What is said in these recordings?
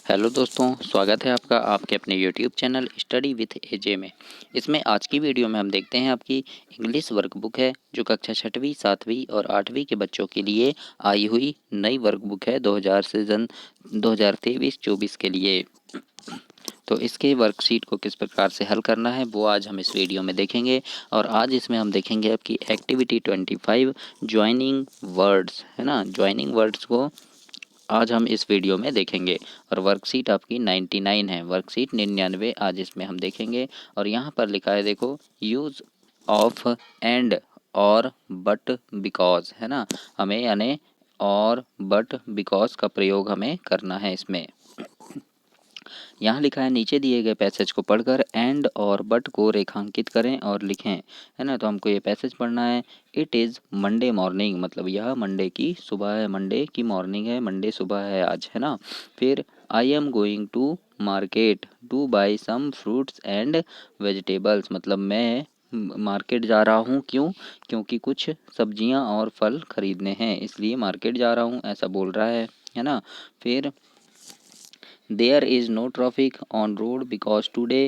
Hello दोस्तों, स्वागत है आपका आपके अपने यूट्यूब चैनल स्टडी विथ एजे में। इसमें आज की वीडियो में हम देखते हैं आपकी इंग्लिश वर्कबुक है जो कक्षा 6वीं 7वीं और 8वीं के बच्चों के लिए आई हुई नई वर्कबुक है 2000 सीजन 2023-24 के लिए। तो इसके वर्कशीट को किस प्रकार से हल करना है वो आज हम इस वीडियो में देखेंगे। और आज इसमें हम देखेंगे आपकी एक्टिविटी 25 ज्वाइनिंग वर्ड्स, है ना। ज्वाइनिंग वर्ड्स को आज हम इस वीडियो में देखेंगे। और वर्कशीट आपकी 99 है, वर्कशीट 99 आज इसमें हम देखेंगे। और यहाँ पर लिखा है देखो, यूज़ ऑफ एंड और बट बिकॉज, है ना। हमें यानी और बट बिकॉज का प्रयोग हमें करना है इसमें। यहाँ लिखा है, नीचे दिए गए पैसेज को पढ़कर एंड और बट को रेखांकित करें और लिखें, है ना। तो हमको ये पैसेज पढ़ना है। इट इज़ मंडे मॉर्निंग, मतलब यह मंडे की सुबह है, मंडे की मॉर्निंग है, मंडे सुबह है आज, है ना। फिर I am going to market to buy some fruits and vegetables, मतलब मैं मार्केट जा रहा हूँ, क्यों, क्योंकि कुछ सब्जियाँ और फल खरीदने हैं, इसलिए मार्केट जा रहा हूँ, ऐसा बोल रहा है ना। फिर there is no traffic on road because today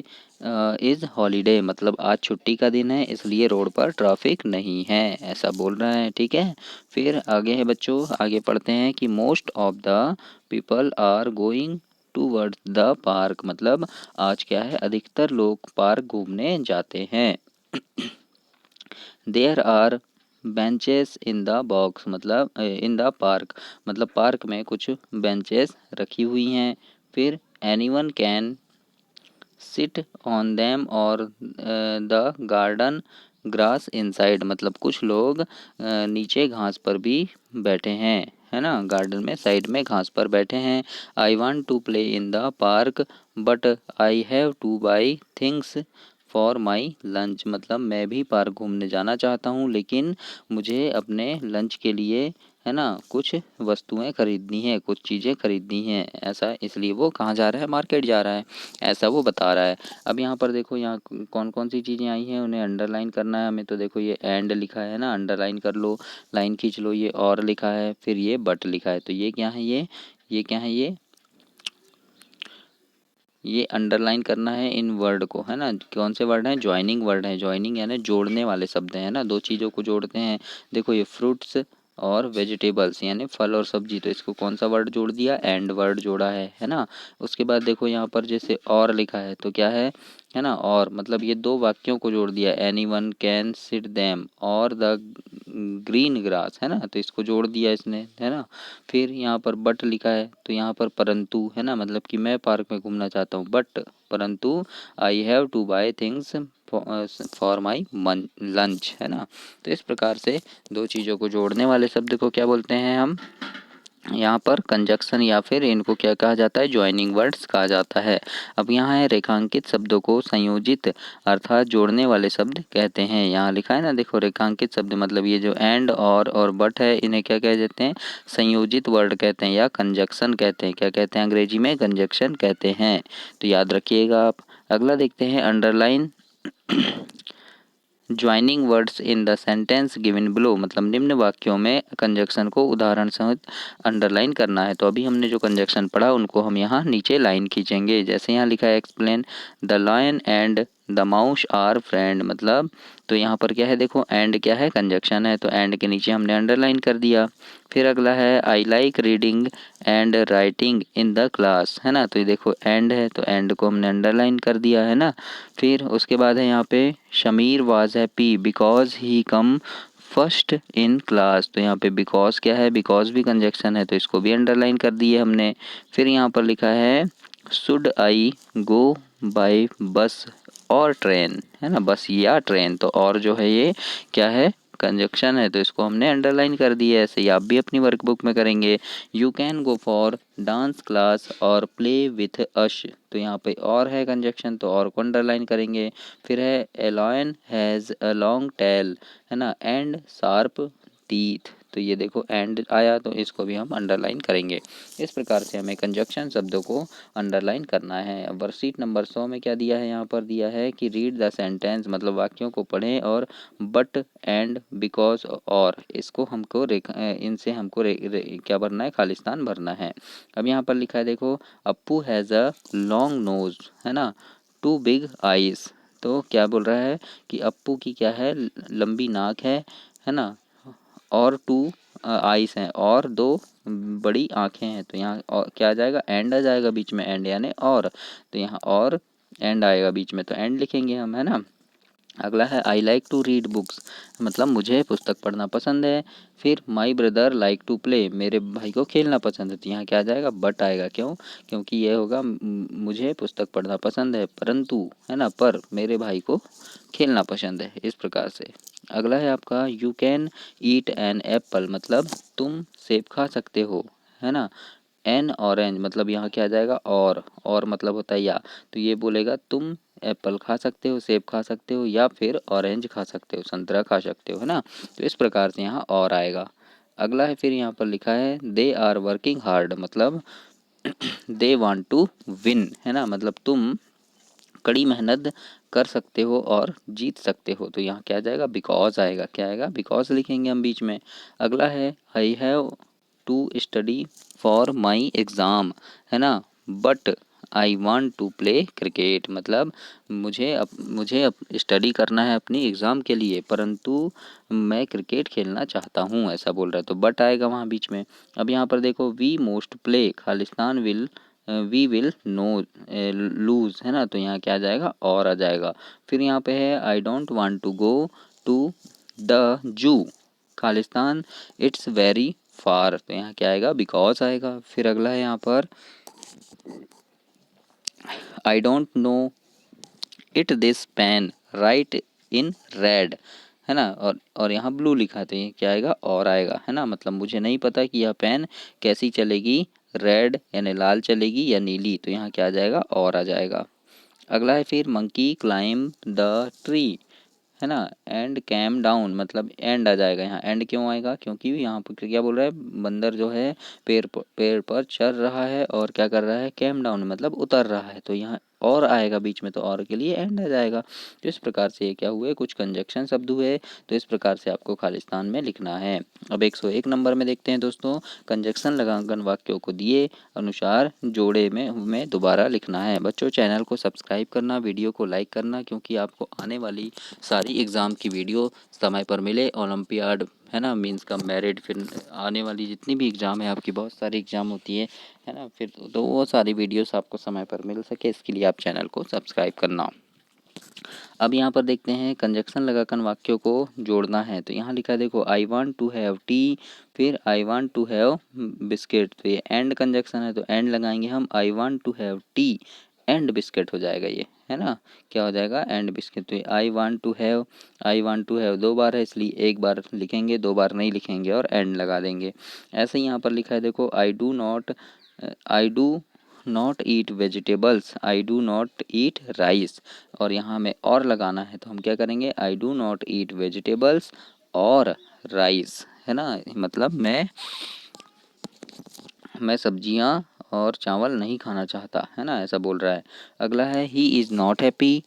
is holiday, मतलब आज छुट्टी का दिन है इसलिए रोड पर ट्रैफिक नहीं है, ऐसा बोल रहा है, ठीक है। फिर आगे है बच्चों, आगे पढ़ते हैं कि most of the people are going towards the park, मतलब आज क्या है, अधिकतर लोग पार्क घूमने जाते हैं। There are benches in the box, मतलब इन द पार्क, मतलब पार्क में कुछ बेंचेस रखी हुई हैं। फिर anyone can sit on them और द गार्डन ग्रास इनसाइड, मतलब कुछ लोग नीचे घास पर भी बैठे हैं, है ना, गार्डन में साइड में घास पर बैठे हैं। I want to play in the park but I have to buy things for my lunch, मतलब मैं भी पार्क घूमने जाना चाहता हूँ लेकिन मुझे अपने लंच के लिए, है ना, कुछ वस्तुएं खरीदनी है, कुछ चीज़ें खरीदनी हैं, ऐसा, इसलिए वो कहाँ जा रहा है, मार्केट जा रहा है, ऐसा वो बता रहा है। अब यहाँ पर देखो, यहाँ कौन कौन सी चीज़ें आई हैं उन्हें अंडरलाइन करना है हमें। तो देखो ये एंड लिखा है ना, अंडरलाइन कर लो, लाइन खींच लो। ये और लिखा है, फिर ये बट लिखा है, तो ये क्या है, ये क्या है, ये अंडरलाइन करना है इन वर्ड को, है ना। कौन से वर्ड हैं, ज्वाइनिंग वर्ड हैं, ज्वाइनिंग यानी जोड़ने वाले शब्द हैं, ना, दो चीज़ों को जोड़ते हैं। देखो ये फ्रूट्स और वेजिटेबल्स यानी फल और सब्जी, तो इसको कौन सा वर्ड जोड़ दिया, एंड वर्ड जोड़ा है ना। उसके बाद देखो यहाँ पर जैसे और लिखा है तो क्या है ना, और मतलब ये दो वाक्यों को जोड़ दिया, any one can sit them और द ग्रीन ग्रास, है ना, तो इसको जोड़ दिया इसने, है ना। फिर यहाँ पर बट लिखा है तो यहाँ पर परंतु, है ना, मतलब कि मैं पार्क में घूमना चाहता हूँ बट परंतु आई have to buy things for my lunch, है ना। तो इस प्रकार से दो चीज़ों को जोड़ने वाले शब्द को क्या बोलते हैं हम, यहाँ पर कंजक्शन, या फिर इनको क्या कहा जाता है, ज्वाइनिंग वर्ड्स कहा जाता है। अब यहाँ है रेखांकित शब्दों को संयोजित अर्थात जोड़ने वाले शब्द कहते हैं। यहाँ लिखा है ना, देखो रेखांकित शब्द मतलब ये जो एंड और बट है, इन्हें क्या कह देते हैं, संयोजित वर्ड कहते हैं या कंजक्शन कहते हैं। क्या कहते हैं अंग्रेजी में, कंजक्शन कहते हैं। तो याद रखिएगा आप। अगला देखते हैं underline joining words in the sentence given below, मतलब निम्न वाक्यों में कंजक्शन को उदाहरण सहित अंडरलाइन करना है। तो अभी हमने जो कंजक्शन पढ़ा उनको हम यहाँ नीचे लाइन खींचेंगे। जैसे यहाँ लिखा है, explain the lion and the mouse are friend, मतलब तो यहाँ पर क्या है, देखो एंड क्या है, कंजक्शन है, तो एंड के नीचे हमने अंडरलाइन कर दिया। फिर अगला है, I like reading and writing in the class, है ना, तो ये देखो एंड है तो एंड को हमने अंडरलाइन कर दिया, है ना। फिर उसके बाद है यहाँ पे, Shamir was happy because he come first in class, तो यहाँ पे बिकॉज क्या है, बिकॉज भी कंजक्शन है तो इसको भी अंडरलाइन कर दिए हमने। फिर यहाँ पर लिखा है, शुड आई गो बाय बस और ट्रेन, है ना, बस या ट्रेन, तो और जो है ये क्या है, कंजक्शन है तो इसको हमने अंडरलाइन कर दिया है। ऐसे ही आप भी अपनी वर्कबुक में करेंगे। You can go for dance class और प्ले विथ अश, तो यहाँ पे और है कंजक्शन तो और को अंडरलाइन करेंगे। फिर है, a lion has a long tail, है ना, एंड शार्प टीथ, तो ये देखो एंड आया, तो इसको भी हम अंडरलाइन करेंगे। इस प्रकार से हमें कंजक्शन शब्दों को अंडरलाइन करना है। अब वर्कशीट नंबर 100 में क्या दिया है, यहाँ पर दिया है कि रीड द सेंटेंस, मतलब वाक्यों को पढ़ें और बट एंड बिकॉज और इसको हमको इनसे हमको क्या भरना है, खालिस्तान भरना है। अब यहाँ पर लिखा है देखो, Appu has a long nose, है ना, टू बिग आइज। तो क्या बोल रहा है कि अप्पू की क्या है, लंबी नाक है ना, और टू आइस हैं, और दो बड़ी आंखें हैं। तो यहाँ क्या आ जाएगा, एंड आ जाएगा बीच में, एंड यानी और, तो यहाँ और एंड आएगा बीच में, तो एंड लिखेंगे हम, है ना। अगला है I like to read books, मतलब मुझे पुस्तक पढ़ना पसंद है। फिर my brother like to play, मेरे भाई को खेलना पसंद है। तो यहाँ क्या आ जाएगा, बट आएगा, क्यों, क्योंकि ये होगा मुझे पुस्तक पढ़ना पसंद है परंतु, है ना, पर मेरे भाई को खेलना पसंद है, इस प्रकार से। अगला है आपका you can eat an apple, मतलब तुम सेब खा सकते हो, है ना। एन ऑरेंज, मतलब यहाँ क्या आ जाएगा, और मतलब होता है या, तो ये बोलेगा तुम एप्पल खा सकते हो, सेब खा सकते हो, या फिर ऑरेंज खा सकते हो, संतरा खा सकते हो, है ना। तो इस प्रकार से यहाँ और आएगा। अगला है फिर यहाँ पर लिखा है दे आर वर्किंग हार्ड, मतलब दे वांट टू विन, है ना, मतलब तुम कड़ी मेहनत कर सकते हो और जीत सकते हो। तो यहाँ क्या आ जाएगा, बिकॉज आएगा, क्या आएगा, बिकॉज लिखेंगे हम बीच में। अगला है I have to study for my exam, है ना, but I want to play cricket, मतलब मुझे स्टडी करना है अपनी एग्ज़ाम के लिए, परंतु मैं क्रिकेट खेलना चाहता हूँ, ऐसा बोल रहा है, तो बट आएगा वहाँ बीच में। अब यहाँ पर देखो वी मोस्ट प्ले खालिस्तान will we will no lose, है ना, तो यहाँ क्या आ जाएगा, और आ जाएगा। फिर यहाँ पे है I don't want to go to the zoo खालिस्तान इट्स वेरी फार, तो यहाँ क्या आएगा, बिकॉज आएगा। फिर अगला है यहाँ पर I don't know it this pen write in red, है ना, और यहाँ ब्लू लिखा है, तो ये क्या आएगा, और आएगा, है ना, मतलब मुझे नहीं पता कि यह पेन कैसी चलेगी, रेड यानी लाल चलेगी या नीली, तो यहाँ क्या आ जाएगा, और आ जाएगा। अगला है फिर मंकी क्लाइम द ट्री, है ना, एंड कैम डाउन, मतलब एंड आ जाएगा। यहाँ एंड क्यों आएगा, क्योंकि यहाँ पर क्या बोल रहा है, बंदर जो है पेड़ पर चढ़ रहा है और क्या कर रहा है, कैम डाउन, मतलब उतर रहा है, तो यहाँ और आएगा बीच में, तो और के लिए एंड आ जाएगा। तो इस प्रकार से ये क्या हुए, कुछ कंजक्शन शब्द हुए, तो इस प्रकार से आपको खालिस्तान में लिखना है। अब 101 नंबर में देखते हैं दोस्तों, कंजक्शन लगाकर वाक्यों को दिए अनुसार जोड़े में दोबारा लिखना है। बच्चों चैनल को सब्सक्राइब करना, वीडियो को लाइक करना, क्योंकि आपको आने वाली सारी एग्ज़ाम की वीडियो समय पर मिले, ओलंपियाड, है ना, मींस का मेरिट, फिर आने वाली जितनी भी एग्ज़ाम है आपकी, बहुत सारी एग्ज़ाम होती है ना, फिर तो वो सारी वीडियोस आपको समय पर मिल सके, इसके लिए आप चैनल को सब्सक्राइब करना। अब यहाँ पर देखते हैं कंजक्शन लगाकर वाक्यों को जोड़ना है। तो यहाँ लिखा है देखो I want to have tea, फिर I want to have biscuit, तो ये एंड कंजक्शन है, तो एंड लगाएंगे हम, I want to have tea and biscuit हो जाएगा ये, है ना, क्या हो जाएगा, एंड बिस्किट। तो आई वांट टू हैव 2 बार है, इसलिए 1 बार लिखेंगे, 2 बार नहीं लिखेंगे और एंड लगा देंगे। ऐसे ही यहाँ पर लिखा है देखो I do not eat vegetables, I do not eat rice, और यहाँ हमें और लगाना है, तो हम क्या करेंगे, I do not eat vegetables और राइस, है ना, मतलब मैं सब्जियाँ और चावल नहीं खाना चाहता, है ना, ऐसा बोल रहा है। अगला है he is not happy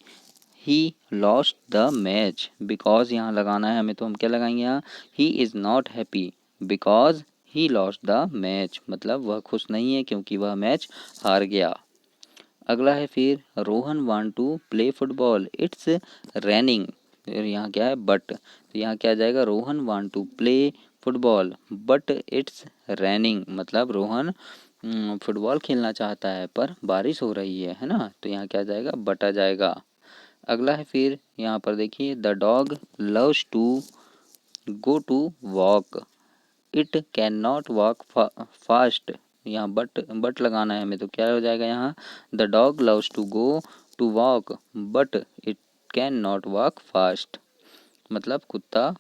he lost the match, because यहाँ लगाना है हमें, तो हम क्या लगाएंगे यहाँ, he is not happy because he lost the match, मतलब वह खुश नहीं है क्योंकि वह मैच हार गया। अगला है फिर Rohan want to play football it's raining, फिर यहाँ क्या है, बट, तो यहाँ क्या आ जाएगा, Rohan want to play football but it's raining, मतलब रोहन फुटबॉल खेलना चाहता है पर बारिश हो रही है ना, तो यहाँ क्या आ जाएगा, बट आ जाएगा। अगला है फिर यहाँ पर देखिए the dog loves to go to walk it can not walk fast, यहाँ बट लगाना है हमें, तो क्या हो जाएगा यहाँ, the dog loves to go to walk but it can not walk fast, मतलब कुत्ता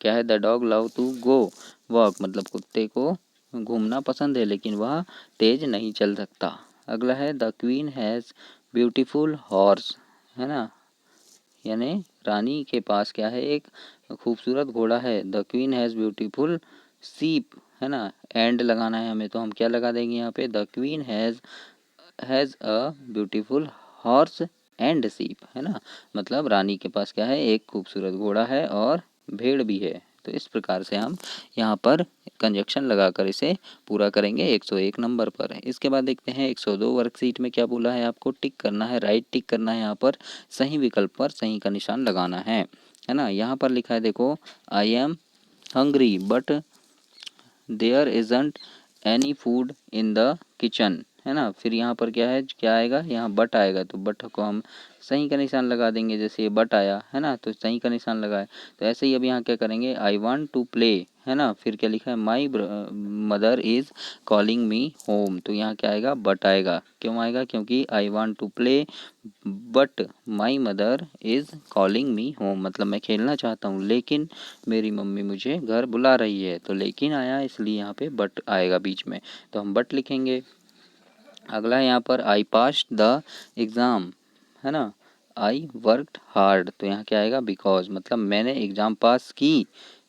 क्या है, the dog love to go walk, मतलब कुत्ते को घूमना पसंद है लेकिन वह तेज नहीं चल सकता। अगला है the queen has beautiful horse, है ना, यानी रानी के पास क्या है, एक खूबसूरत घोड़ा है। द क्वीन हैज़ ब्यूटीफुल सीप, है ना, एंड लगाना है हमें, तो हम क्या लगा देंगे यहाँ पे, the queen has a beautiful horse and सीप, है ना, मतलब रानी के पास क्या है, एक खूबसूरत घोड़ा है और भेड़ भी है। तो इस प्रकार से हम यहाँ पर कंजक्शन लगाकर इसे पूरा करेंगे 101 नंबर पर। इसके बाद देखते हैं 102 वर्कशीट में क्या बोला है, आपको टिक करना है, राइट टिक करना है, यहाँ पर सही विकल्प पर सही का निशान लगाना है ना। यहाँ पर लिखा है देखो, I am hungry but there isn't any food in the kitchen, है ना। फिर यहाँ पर क्या है, क्या आएगा, यहाँ बट आएगा, तो बट को हम सही का निशान लगा देंगे, जैसे ये बट आया है ना, तो सही का निशान लगाए। तो ऐसे ही अब यहाँ क्या करेंगे, आई वांट टू प्ले, है ना, फिर क्या लिखा है, my mother is calling me home, तो यहाँ क्या आएगा, बट आएगा। क्यों आएगा, क्योंकि I want to play but my mother is calling me home, मतलब मैं खेलना चाहता हूँ लेकिन मेरी मम्मी मुझे घर बुला रही है, तो लेकिन आया इसलिए यहाँ पे बट आएगा बीच में, तो हम बट लिखेंगे। अगला है यहाँ पर, आई पास्ड द एग्ज़ाम, है ना, आई वर्कड हार्ड, तो यहाँ क्या आएगा, बिकॉज, मतलब मैंने एग्ज़ाम पास की,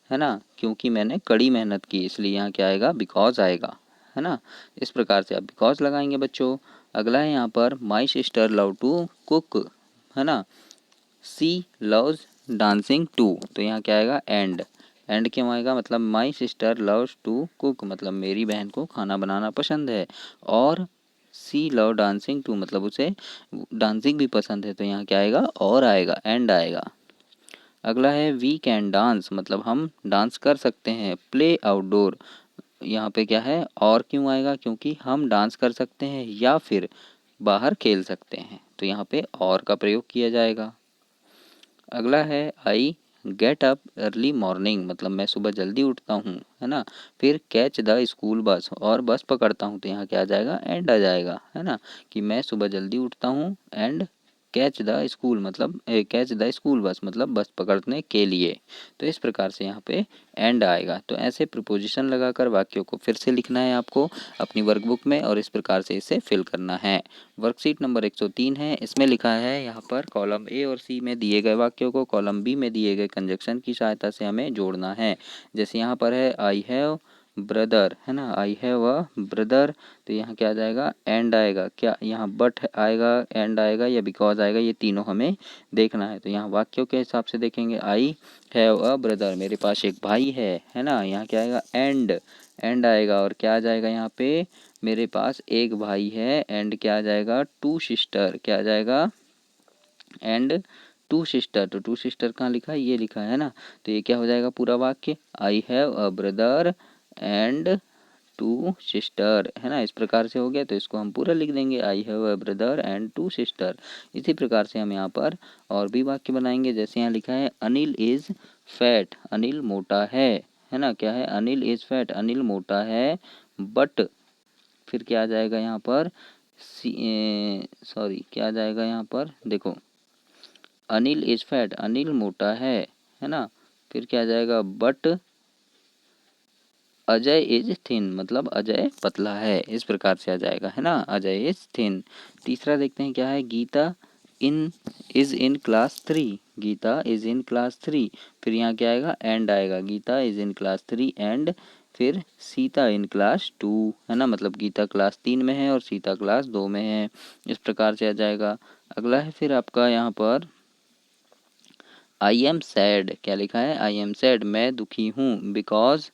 है ना, क्योंकि मैंने कड़ी मेहनत की, इसलिए यहाँ क्या आएगा, बिकॉज आएगा, है ना। इस प्रकार से आप बिकॉज लगाएंगे बच्चों। अगला है यहाँ पर, my sister love to cook, है ना, सी लव्स डांसिंग टू, तो यहाँ क्या आएगा, एंड क्यों आएगा, मतलब my sister loves to cook, मतलब मेरी बहन को खाना बनाना पसंद है, और सी लव डांसिंग टू, मतलब उसे डांसिंग भी पसंद है, तो यहाँ क्या आएगा, और आएगा, एंड आएगा। अगला है, वी कैन डांस, मतलब हम डांस कर सकते हैं, प्ले आउटडोर, यहाँ पे क्या है, और क्यों आएगा, क्योंकि हम डांस कर सकते हैं या फिर बाहर खेल सकते हैं, तो यहाँ पे और का प्रयोग किया जाएगा। अगला है, I get up early morning, मतलब मैं सुबह जल्दी उठता हूँ, है ना, फिर कैच द स्कूल बस, और बस पकड़ता हूँ, तो यहाँ क्या आ जाएगा, एंड आ जाएगा, है ना, कि मैं सुबह जल्दी उठता हूँ एंड कैच द स्कूल, मतलब कैच द स्कूल बस, मतलब बस पकड़ने के लिए, तो इस प्रकार से यहाँ पे एंड आएगा। तो ऐसे प्रीपोजिशन लगाकर वाक्यों को फिर से लिखना है आपको अपनी वर्कबुक में, और इस प्रकार से इसे फिल करना है। वर्कशीट नंबर 103 है, इसमें लिखा है यहाँ पर, कॉलम ए और सी में दिए गए वाक्यों को कॉलम बी में दिए गए कंजक्शन की सहायता से हमें जोड़ना है। जैसे यहाँ पर है, आई हैव ब्रदर, है ना, आई हैव अ ब्रदर, तो यहाँ क्या आ जाएगा, एंड आएगा, क्या यहाँ बट आएगा, एंड आएगा, या बिकॉज आएगा, ये तीनों हमें देखना है। तो यहाँ वाक्यों के हिसाब से देखेंगे, आई हैव अ ब्रदर, मेरे पास एक भाई है ना, यहाँ क्या आएगा, एंड आएगा, और क्या आ जाएगा यहाँ पे, मेरे पास एक भाई है, एंड क्या आ जाएगा, टू सिस्टर, क्या आ जाएगा, एंड टू सिस्टर, तो टू सिस्टर कहाँ लिखा है, ये लिखा है ना, तो ये क्या हो जाएगा पूरा वाक्य, I have a brother and two sister, है ना, इस प्रकार से हो गया। तो इसको हम पूरा लिख देंगे, I have a brother and two sister. इसी प्रकार से हम यहाँ पर और भी वाक्य बनाएंगे, जैसे यहाँ लिखा है, अनिल इज़ फैट, अनिल मोटा है ना, क्या है, अनिल इज़ फैट, अनिल मोटा है, बट फिर क्या आ जाएगा यहाँ पर, सॉरी क्या आ जाएगा यहाँ पर, देखो, अनिल इज़ फैट, अनिल मोटा है ना, फिर क्या आ जाएगा, बट अजय इज थिन, मतलब अजय पतला है, इस प्रकार से आ जाएगा, है ना, अजय इज थिन। तीसरा देखते हैं क्या है, Gita in is in class 3, Gita is in class 3, फिर यहाँ क्या आएगा, एंड आएगा, Gita is in class 3 and फिर सीता इन क्लास 2, है ना, मतलब गीता क्लास 3 में है और सीता क्लास 2 में है, इस प्रकार से आ जाएगा। अगला है फिर आपका यहाँ पर, आई एम सैड, क्या लिखा है, आई एम सैड, मैं दुखी हूँ, बिकॉज,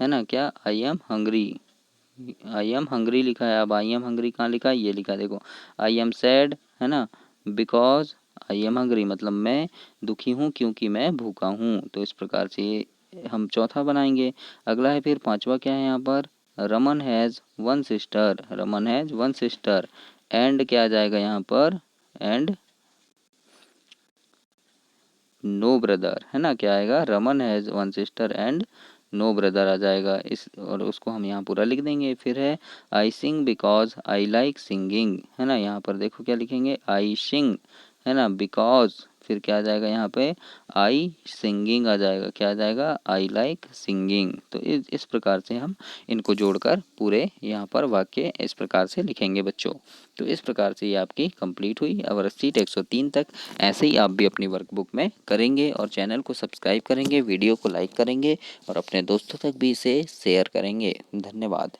है ना, क्या, आई am hungry, I am hungry लिखा है। अब आई एम हंग्री कहाँ लिखा है, ये लिखा है, देखो, आई एम सैड, है ना, बिकॉज आई एम हंग्री, मतलब मैं दुखी हूँ क्योंकि मैं भूखा हूँ, तो इस प्रकार से हम चौथा बनाएंगे। अगला है फिर पांचवा, क्या है यहाँ पर, Raman has one sister, Raman has one sister, and क्या आ जाएगा यहाँ पर, एंड नो ब्रदर, है ना, क्या आएगा, Raman has one sister and no brother आ जाएगा, इस और उसको हम यहाँ पूरा लिख देंगे। फिर है, I sing because I like singing, है ना, यहाँ पर देखो क्या लिखेंगे, आई सिंग, है ना, बिकॉज, फिर क्या आ जाएगा यहाँ पे, आई सिंगिंग आ जाएगा। क्या आ जाएगा, आई लाइक सिंगिंग। तो इस प्रकार से हम इनको जोड़कर पूरे यहाँ पर वाक्य इस प्रकार से लिखेंगे बच्चों। तो इस प्रकार से ये आपकी कंप्लीट हुई। अब वर्कशीट 103 तक ऐसे ही आप भी अपनी वर्कबुक में करेंगे और चैनल को सब्सक्राइब करेंगे, वीडियो को लाइक करेंगे और अपने दोस्तों तक भी इसे शेयर करेंगे। धन्यवाद।